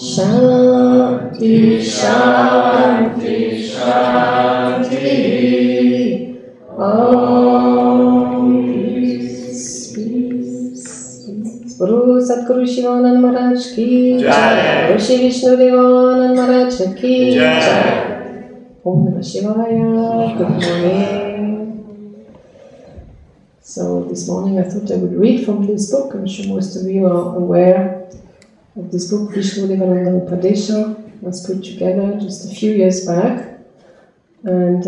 Shanti, Shanti, Shanti. Om. Peace, peace, peace. Guru Satguru Shivananda Maharaj ki jai. Rishi Vishnu-devananda Maharaj ki jai. Om Namah Shivaya. Good morning. So this morning I thought I would read from this book. I'm sure most of you are aware of this book, Vishnu-devananda Upadesha. Was put together just a few years back, and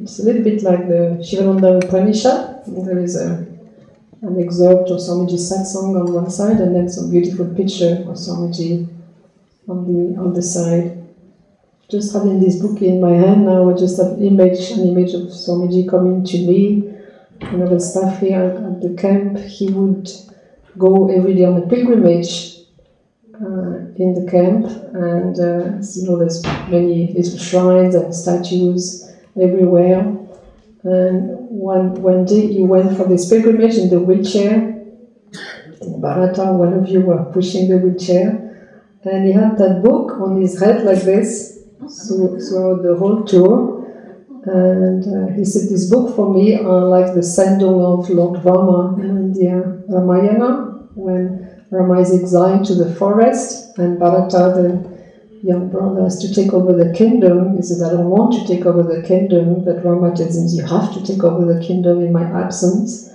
it's a little bit like the Shivananda Upanishad. There is an excerpt of Swamiji's satsang on one side, and then some beautiful picture of Swamiji on the side. Just having this book in my hand now, I just have an image of Swamiji coming to me. One of the staff here at the camp, he would go every day on a pilgrimage in the camp, and there's many little shrines and statues everywhere. And one day he went for this pilgrimage in the wheelchair. In Bharata, one of you were pushing the wheelchair, and he had that book on his head like this throughout the whole tour. And he said, this book for me are like the sandal of Lord Rama in the Ramayana, when Rama is exiled to the forest, and Bharata, the young brother, has to take over the kingdom. He says, I don't want to take over the kingdom, but Rama tells him, you have to take over the kingdom in my absence.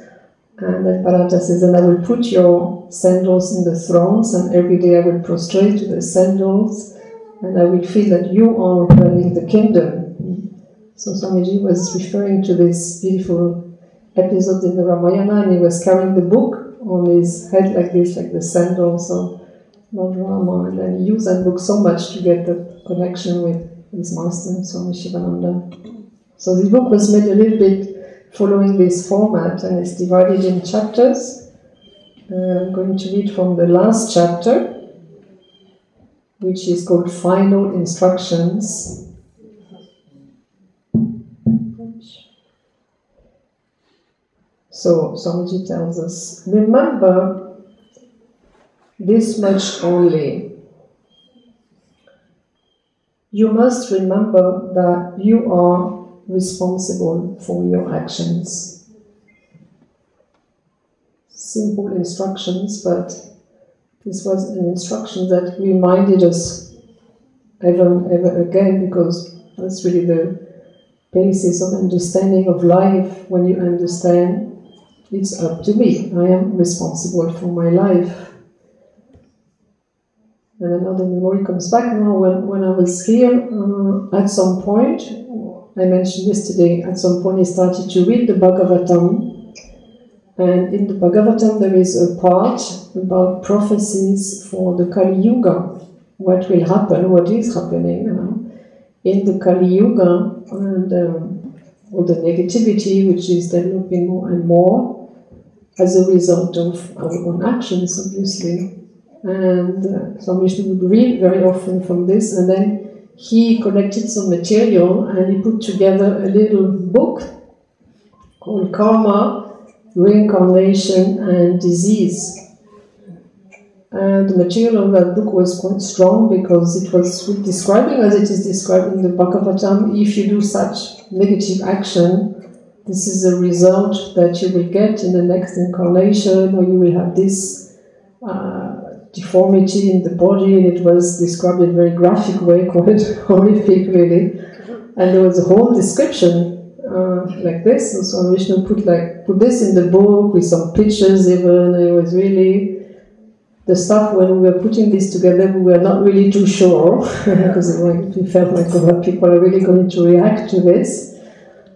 And then Bharata says, and I will put your sandals in the thrones, and every day I will prostrate to the sandals, and I will feel that you are running the kingdom. So Swamiji was referring to this beautiful episode in the Ramayana, and he was carrying the book on his head like this, like the sandals of Lord Rama, and then he used that book so much to get the connection with his master, Swami Shivananda. So this book was made a little bit following this format, and it's divided in chapters. I'm going to read from the last chapter, which is called Final Instructions. So Swamiji tells us, remember this much only. You must remember that you are responsible for your actions. Simple instructions, but this was an instruction that reminded us ever and ever again, because that's really the basis of understanding of life. When you understand, it's up to me. I am responsible for my life. And another memory comes back now. When I was here, at some point, I mentioned yesterday, at some point I started to read the Bhagavatam. And in the Bhagavatam there is a part about prophecies for the Kali Yuga. What will happen, what is happening in the Kali Yuga, and all the negativity which is developing more and more as a result of our own actions, obviously. And Swami Vishnu would read very often from this, and then he collected some material and he put together a little book called Karma, Reincarnation and Disease. And the material of that book was quite strong, because it was describing, as it is described in the Bhagavatam, if you do such negative action, this is a result that you will get in the next incarnation, or you will have this deformity in the body, and it was described in a very graphic way, quite horrific really. And there was a whole description like this. So Vishnu put this in the book with some pictures even, and it was really the stuff. When we were putting this together, we were not really too sure, because we felt like people are really going to react to this.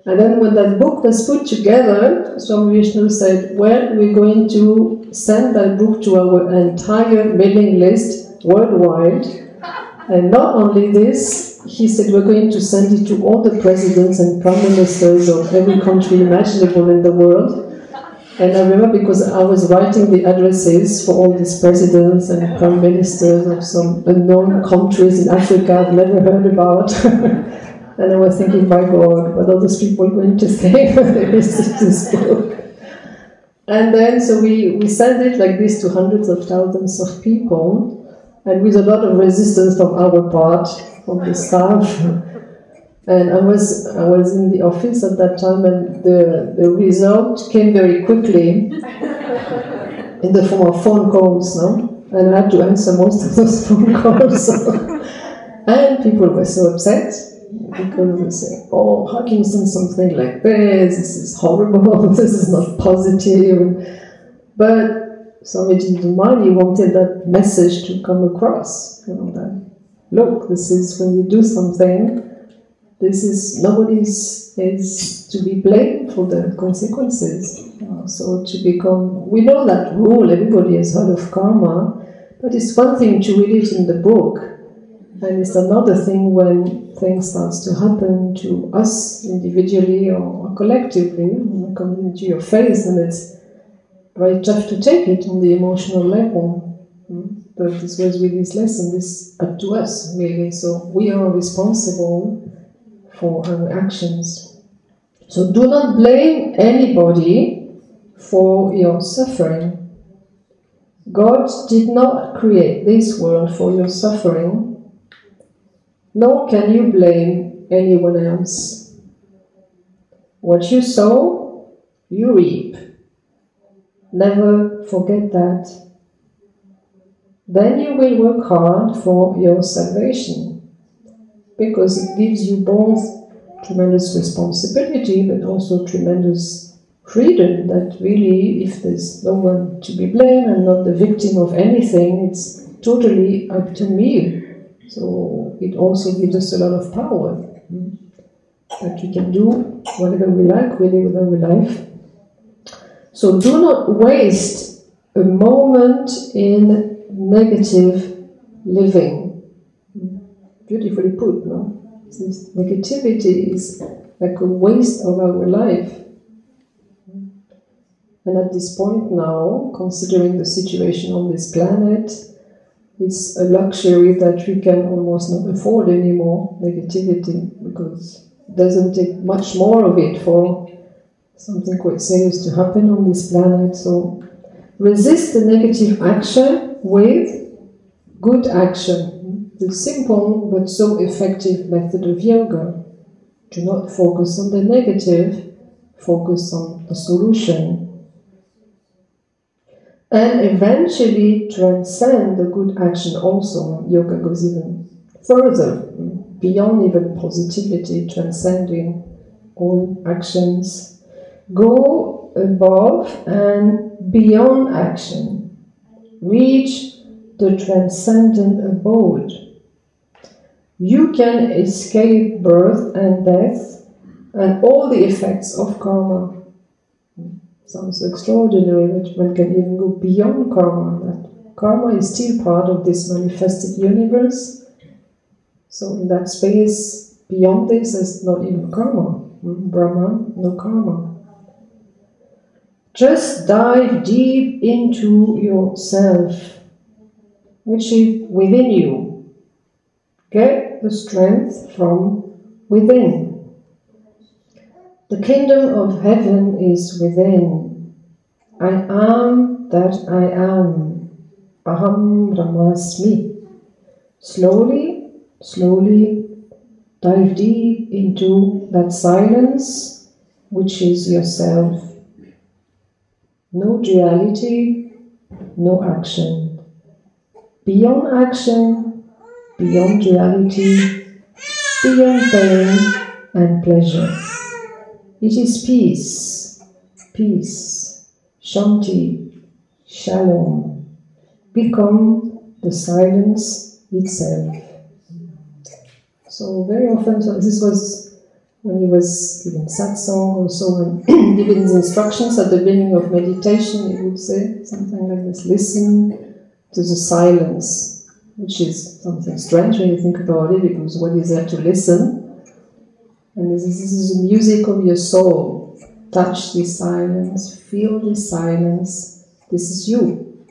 And then when that book was put together, Swami Vishnu said, well, we're going to send that book to our entire mailing list worldwide. And not only this, he said, we're going to send it to all the presidents and prime ministers of every country imaginable in the world. And I remember, because I was writing the addresses for all these presidents and prime ministers of some unknown countries in Africa I've never heard about. And I was thinking, my God, what are those people going to say when they receive this book? And then, so we sent it like this to hundreds of thousands of people. and with a lot of resistance from our part, from the staff. And I was in the office at that time, and the result came very quickly in the form of phone calls, no? And I had to answer most of those phone calls. And people were so upset because they say, "Oh, how can you send something like this? This is horrible. This is not positive." But Swami didn't mind. He wanted that message to come across. You know, that look, this is when you do something. This is nobody is to be blamed for the consequences. So to become, we know that rule. Everybody has heard of karma, but it's one thing to read it in the book, and it's another thing when things starts to happen to us individually or collectively, coming into your face, and it's very tough to take it on the emotional level. But this was with this lesson, this up to us, really. So we are responsible for our actions. So do not blame anybody for your suffering. God did not create this world for your suffering, nor can you blame anyone else. What you sow, you reap. Never forget that. Then you will work hard for your salvation, because it gives you both tremendous responsibility but also tremendous freedom, that really, if there's no one to be blamed, I'm not the victim of anything, it's totally up to me. So it also gives us a lot of power, that we can do whatever we like, really, with our life. So do not waste a moment in negative living. Beautifully put, no? This negativity is like a waste of our life. And at this point now, considering the situation on this planet, it's a luxury that we can almost not afford anymore, negativity, because it doesn't take much more of it for something quite serious to happen on this planet. So resist the negative action with good action. The simple but so effective method of yoga. Do not focus on the negative, focus on the solution. And eventually transcend the good action also. Yoga goes even further, beyond even positivity, transcending all actions. Go above and beyond action. Reach the transcendent abode. You can escape birth and death and all the effects of karma. Sounds extraordinary, but one can even go beyond karma. That karma is still part of this manifested universe. So in that space, beyond this, is not even karma. Brahma, no karma. Just dive deep into yourself, which is within you. Get the strength from within. The kingdom of heaven is within. I am that I am. Aham Brahmasmi. Slowly, slowly dive deep into that silence, which is yourself. No duality, no action. Beyond action, beyond duality, beyond pain and pleasure. It is peace, peace, shanti, shalom. Become the silence itself. So very often, so this was when he was giving satsang, also when giving his instructions at the beginning of meditation, he would say something like this: listen to the silence, which is something strange when you think about it, because what is there to listen? And this is the music of your soul. Touch this silence, feel this silence. This is you.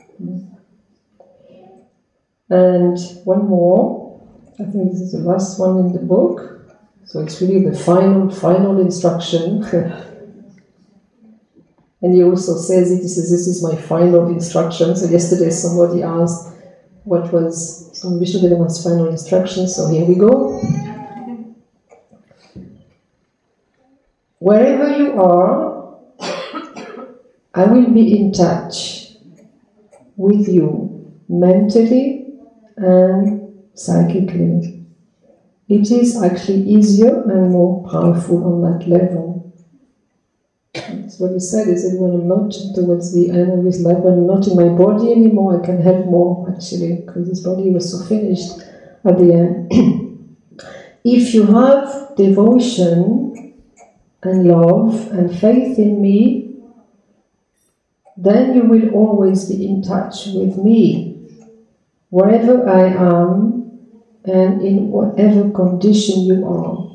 And one more, I think this is the last one in the book. So it's really the final instruction. And he also says it, he says, this is my final instruction. So yesterday somebody asked, what was Swami Vishnu-devananda's final instructions, so here we go. Wherever you are, I will be in touch with you mentally and psychically. It is actually easier and more powerful on that level. That's what he said, is that when I'm not towards the end of his life, when I'm not in my body anymore, I can help more actually, because his body was so finished at the end. If you have devotion and love and faith in me, then you will always be in touch with me, wherever I am and in whatever condition you are.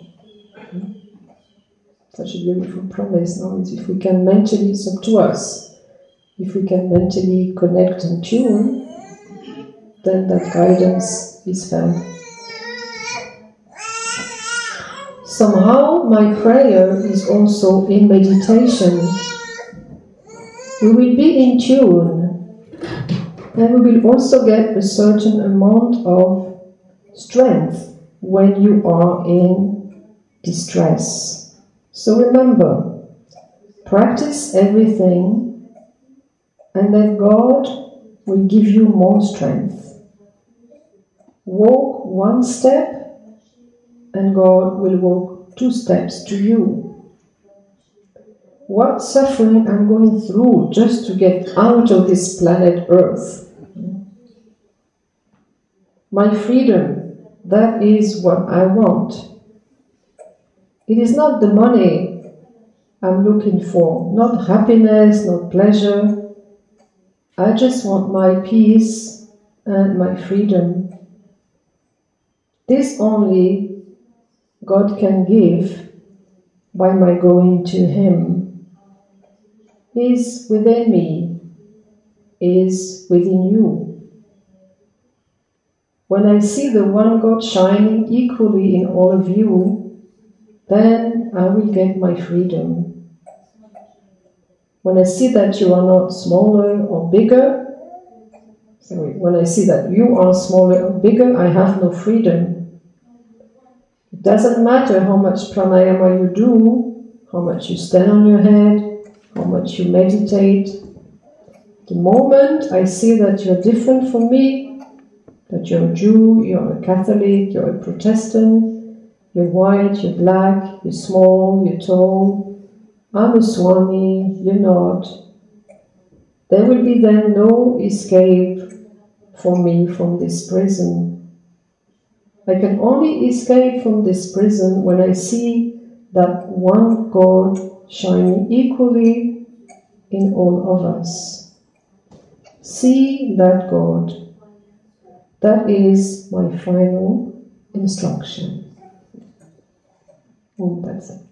Such a beautiful promise, no? If we can mentally, it's up to us, if we can mentally connect and tune, then that guidance is found. Somehow my prayer is also in meditation. We will be in tune, and we will also get a certain amount of strength when you are in distress. So remember, practice everything, and then God will give you more strength. Walk one step, and God will walk 2 steps to you. What suffering I'm going through just to get out of this planet Earth. My freedom, that is what I want. It is not the money I'm looking for, not happiness, not pleasure. I just want my peace and my freedom. This only God can give by my going to Him. He is within me, is within you. When I see the one God shining equally in all of you, then I will get my freedom. When I see that you are not smaller or bigger, when I see that you are smaller or bigger, I have no freedom. It doesn't matter how much pranayama you do, how much you stand on your head, how much you meditate. The moment I see that you're different from me, that you're a Jew, you're a Catholic, you're a Protestant, you're white, you're black, you're small, you're tall, I'm a Swami, you're not. There will be then no escape for me from this prison. I can only escape from this prison when I see that one God shining equally in all of us. See that God. That is my final instruction. That's it.